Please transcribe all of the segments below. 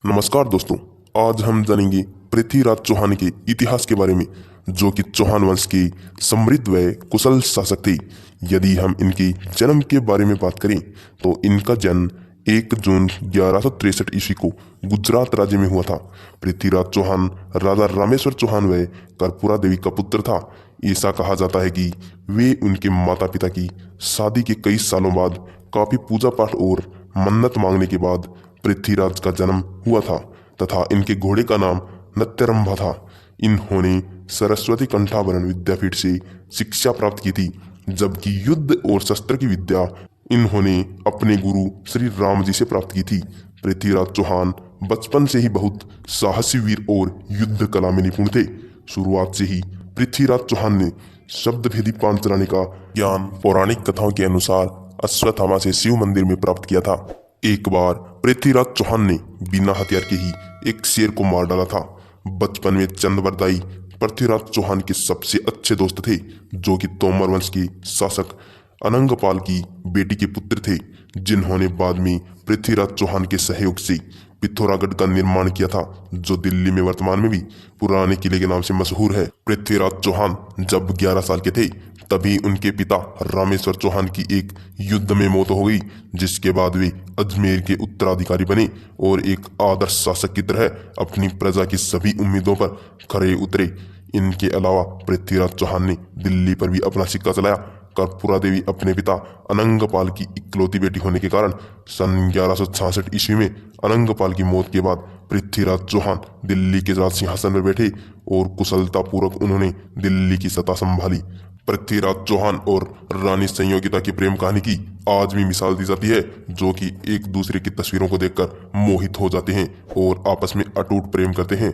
नमस्कार दोस्तों। आज हम जानेंगे पृथ्वीराज चौहान के इतिहास के बारे में, जो कि चौहान वंश के समृद्ध व कुशल शासक थे। यदि हम इनके जन्म के बारे में बात करें तो इनका जन्म 1 जून 1163 ईस्वी को गुजरात राज्य में हुआ था। पृथ्वीराज चौहान राजा रामेश्वर चौहान व कर्पूरा देवी का पुत्र था। ऐसा कहा जाता है कि वे उनके माता पिता की शादी के कई सालों बाद काफी पूजा पाठ और मन्नत मांगने के बाद पृथ्वीराज का जन्म हुआ था तथा इनके घोड़े का नाम नत्यरंभा था। इन्होंने सरस्वती कंठाभरण विद्यापीठ से शिक्षा प्राप्त की थी, जबकि युद्ध और शस्त्र की विद्या इन्होंने अपने गुरु श्री राम जी से प्राप्त की थी। पृथ्वीराज चौहान बचपन से ही बहुत साहसी वीर और युद्ध कला में निपुण थे। शुरुआत से ही पृथ्वीराज चौहान ने शब्द भेदी पान चलाने का ज्ञान पौराणिक कथाओं के अनुसार अश्वत्थामा से शिव मंदिर में प्राप्त किया था। एक बार पृथ्वीराज चौहान ने बिना हथियार के ही एक शेर को मार डाला था। बचपन में चंद्रवरदाई पृथ्वीराज चौहान के सबसे अच्छे दोस्त थे, जो कि तोमर वंश के शासक अनंगपाल की बेटी के पुत्र थे, जिन्होंने बाद में पृथ्वीराज चौहान के सहयोग से पिथौरागढ़ का निर्माण किया था, जो दिल्ली में वर्तमान में भी पुराने किले के नाम से मशहूर है। पृथ्वीराज चौहान जब 11 साल के थे तभी उनके पिता रामेश्वर चौहान की एक युद्ध में मौत हो गई, जिसके बाद वे अजमेर के उत्तराधिकारी बने और एक आदर्श शासक की तरह अपनी प्रजा की सभी उम्मीदों पर खरे उतरे। इनके अलावा पृथ्वीराज चौहान ने दिल्ली पर भी अपना सिक्का चलाया। कर्पूरा देवी अपने पिता अनंगपाल की इकलौती बेटी होने के कारण सन 1166 ईस्वी में अनंगपाल की मौत के बाद पृथ्वीराज चौहान दिल्ली के राज सिंहासन पर बैठे और कुशलतापूर्वक उन्होंने दिल्ली की सत्ता संभाली। पृथ्वीराज चौहान और रानी संयोगिता की प्रेम कहानी की आज भी मिसाल दी जाती है, जो कि एक दूसरे की तस्वीरों को देखकर मोहित हो जाते हैं और आपस में अटूट प्रेम करते हैं।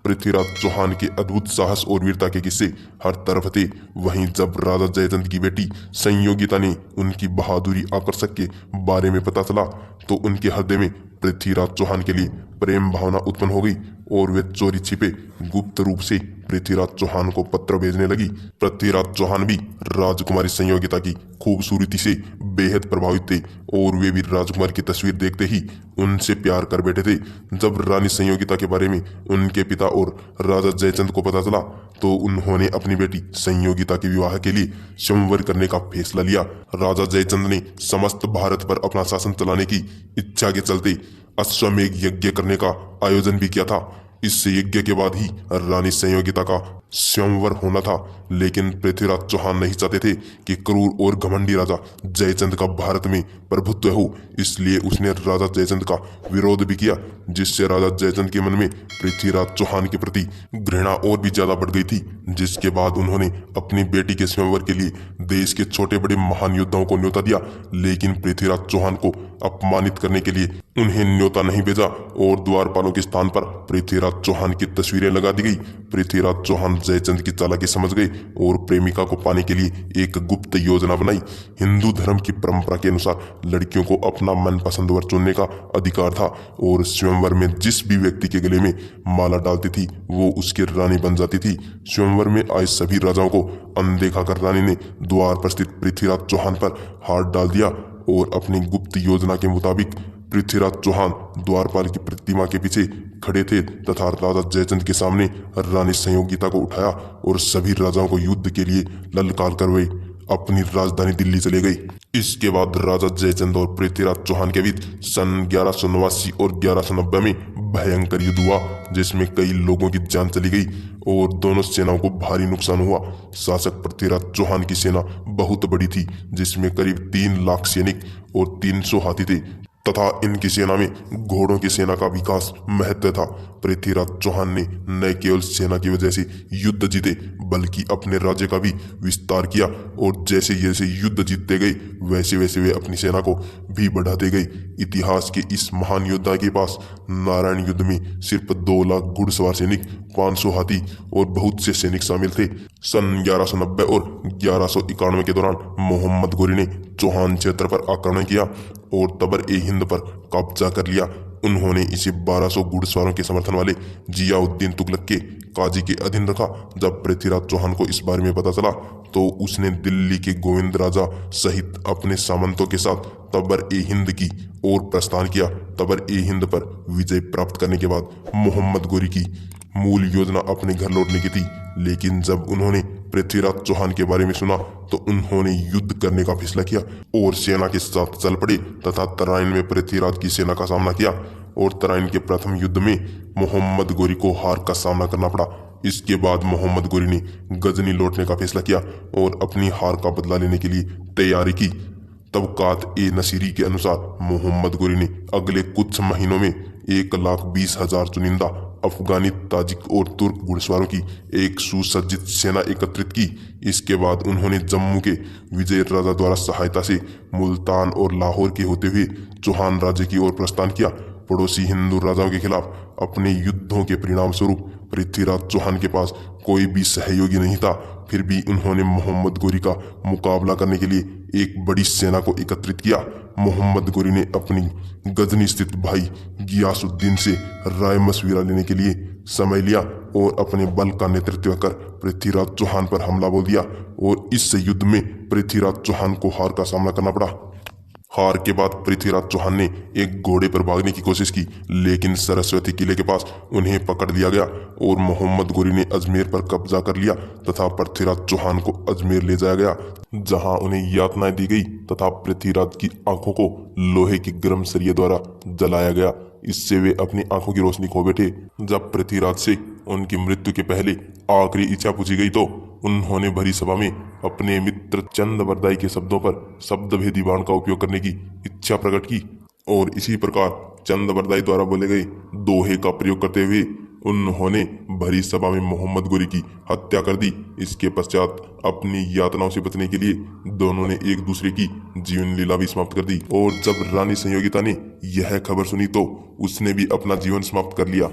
पृथ्वीराज चौहान के अद्भुत साहस और वीरता के किस्से हर तरफ थे। वहीं जब राजा जयचंद की बेटी संयोगिता ने उनकी बहादुरी आकर्षक के बारे में पता चला तो उनके हृदय में पृथ्वीराज चौहान के लिए प्रेम भावना उत्पन्न हो गई और वे चोरी छिपे गुप्त रूप से पृथ्वीराज चौहान को पत्र भेजने लगी। पृथ्वीराज चौहान भी राजकुमारी संयोगिता की खूबसूरती से बेहद प्रभावित थे और वे भी राजकुमार की तस्वीर देखते ही उनसे प्यार कर बैठे थे। जब रानी संयोगिता के बारे में उनके पिता और राजा जयचंद को पता चला तो उन्होंने अपनी बेटी संयोगिता के विवाह के लिए स्वयंवर करने का फैसला लिया। राजा जयचंद ने समस्त भारत पर अपना शासन चलाने की इच्छा के चलते अश्वमेध यज्ञ करने का आयोजन भी किया था। इस यज्ञ के बाद ही रानी संयोगिता का स्वयंवर होना था, लेकिन पृथ्वीराज चौहान नहीं चाहते थे कि क्रूर और घमंडी राजा जयचंद का भारत में प्रभुत्व हो, इसलिए उसने राजा जयचंद का विरोध भी किया, जिससे राजा जयचंद के मन में पृथ्वीराज चौहान के प्रति घृणा और भी ज्यादा बढ़ गई थी। जिसके बाद उन्होंने अपनी बेटी के स्वयंवर के लिए देश के छोटे बड़े महान योद्धाओं को न्योता दिया, लेकिन पृथ्वीराज चौहान को अपमानित करने के लिए उन्हें न्योता नहीं भेजा और द्वारपालों के स्थान पर पृथ्वीराज चौहान की तस्वीरें लगा दी गई। पृथ्वीराज चौहान जयचंद की चालाकी समझ गए और प्रेमिका को पाने के लिए एक गुप्त योजना बनाई। हिंदू धर्म की परंपरा के अनुसार लड़कियों को अपना मनपसंद वर चुनने का अधिकार था और स्वयंवर में जिस भी व्यक्ति के गले में माला डालती थी वो उसकी रानी बन जाती थी। स्वयंवर में आए सभी राजाओं को अनदेखा कर रानी ने द्वार पर स्थित पृथ्वीराज चौहान पर हाथ डाल दिया और अपनी गुप्त योजना के मुताबिक पृथ्वीराज चौहान द्वारपाल की प्रतिमा के पीछे खड़े थे तथा राजा जयचंद के सामने रानी संयोगिता को उठाया और सभी राजाओं को युद्ध के लिए ललकार कर वे अपनी राजधानी दिल्ली चले गए। इसके बाद राजा जयचंद और पृथ्वीराज चौहान के बीच सन 1189 और 1190 में भयंकर युद्ध हुआ, जिसमें कई लोगों की जान चली गई और दोनों सेनाओं को भारी नुकसान हुआ। शासक पृथ्वीराज चौहान की सेना बहुत बड़ी थी, जिसमें करीब 3 लाख सैनिक और 300 हाथी थे तथा इनकी सेना में घोड़ों की सेना का विकास महत्व था। पृथ्वीराज चौहान ने न केवल सेना की वजह से युद्ध जीते बल्कि अपने राज्य का भी विस्तार किया और जैसे जैसे युद्ध जीतते गए वैसे वैसे वे अपनी सेना को भी बढ़ाते गए। इतिहास के इस महान योद्धा के पास नारायण युद्ध में सिर्फ 2 लाख घुड़सवार सैनिक, 500 हाथी और बहुत से सैनिक शामिल थे। सन 1190 और 1191 के दौरान मोहम्मद गोरी ने चौहान क्षेत्र पर आक्रमण किया और तबर-ए-हिंद पर कब्जा कर लिया। उन्होंने इसे 1200 घुड़सवारों के समर्थन वाले जियाउद्दीन तुगलक के काजी के अधीन रखा। जब पृथ्वीराज चौहान को इस बारे में पता चला तो उसने दिल्ली के गोविंद राजा सहित अपने सामंतों के साथ तबर ए हिंद की ओर प्रस्थान किया। तबर ए हिंद पर विजय प्राप्त करने के बाद मोहम्मद गोरी की मूल योजना अपने घर लौटने की थी, लेकिन जब उन्होंने पृथ्वीराज चौहान के बारे में सुना तो उन्होंने युद्ध करने का फैसला किया और सेना के साथ चल पड़े तथा तराइन में पृथ्वीराज की सेना का सामना किया। और तराइन के प्रथम युद्ध में मोहम्मद गोरी को हार का सामना करना पड़ा। इसके बाद मोहम्मद गोरी ने गजनी लौटने का फैसला किया और अपनी हार का बदला लेने के लिए तैयारी की। तबकात ए नसीरी के अनुसार मोहम्मद गोरी ने अगले कुछ महीनों में 1,20,000 चुनिंदा अफगानी, ताजिक और तुर्क घुड़सवारों की एक सुसज्जित सेना एकत्रित की। इसके बाद उन्होंने जम्मू के विजय राजा द्वारा सहायता से मुल्तान और लाहौर के होते हुए चौहान राज्य की ओर प्रस्थान किया। पड़ोसी हिंदू राजाओं के खिलाफ अपने युद्धों के परिणाम स्वरूप पृथ्वीराज चौहान के पास कोई भी सहयोगी नहीं था। फिर भी उन्होंने मोहम्मद गोरी का मुकाबला करने के लिए एक बड़ी सेना को एकत्रित किया। मोहम्मद गोरी ने अपनी गजनी स्थित भाई गियासुद्दीन से राय मशविरा लेने के लिए समय लिया और अपने बल का नेतृत्व कर पृथ्वीराज चौहान पर हमला बोल दिया और इस युद्ध में पृथ्वीराज चौहान को हार का सामना करना पड़ा। हार के बाद पृथ्वीराज चौहान ने एक घोड़े पर भागने की कोशिश की, लेकिन सरस्वती किले के पास उन्हें पकड़ लिया गया और मोहम्मद गोरी ने अजमेर पर कब्जा कर लिया तथा पृथ्वीराज चौहान को अजमेर ले जाया गया, जहां उन्हें यातनाएं दी गई तथा पृथ्वीराज की आंखों को लोहे की गर्म सरिये द्वारा जलाया गया। इससे वे अपनी आंखों की रोशनी खो बैठे। जब पृथ्वीराज से उनकी मृत्यु के पहले आखिरी इच्छा पूछी गई तो उन्होंने भरी सभा में अपने मित्र चंद्रबरदाई के शब्दों पर शब्दभेदी बाण का उपयोग करने की इच्छा प्रकट की और इसी प्रकार चंद्रबरदाई द्वारा बोले गए दोहे का प्रयोग करते हुए उन्होंने भरी सभा में मोहम्मद गोरी की हत्या कर दी। इसके पश्चात अपनी यातनाओं से बचने के लिए दोनों ने एक दूसरे की जीवन लीला भी समाप्त कर दी और जब रानी संयोगिता ने यह खबर सुनी तो उसने भी अपना जीवन समाप्त कर लिया।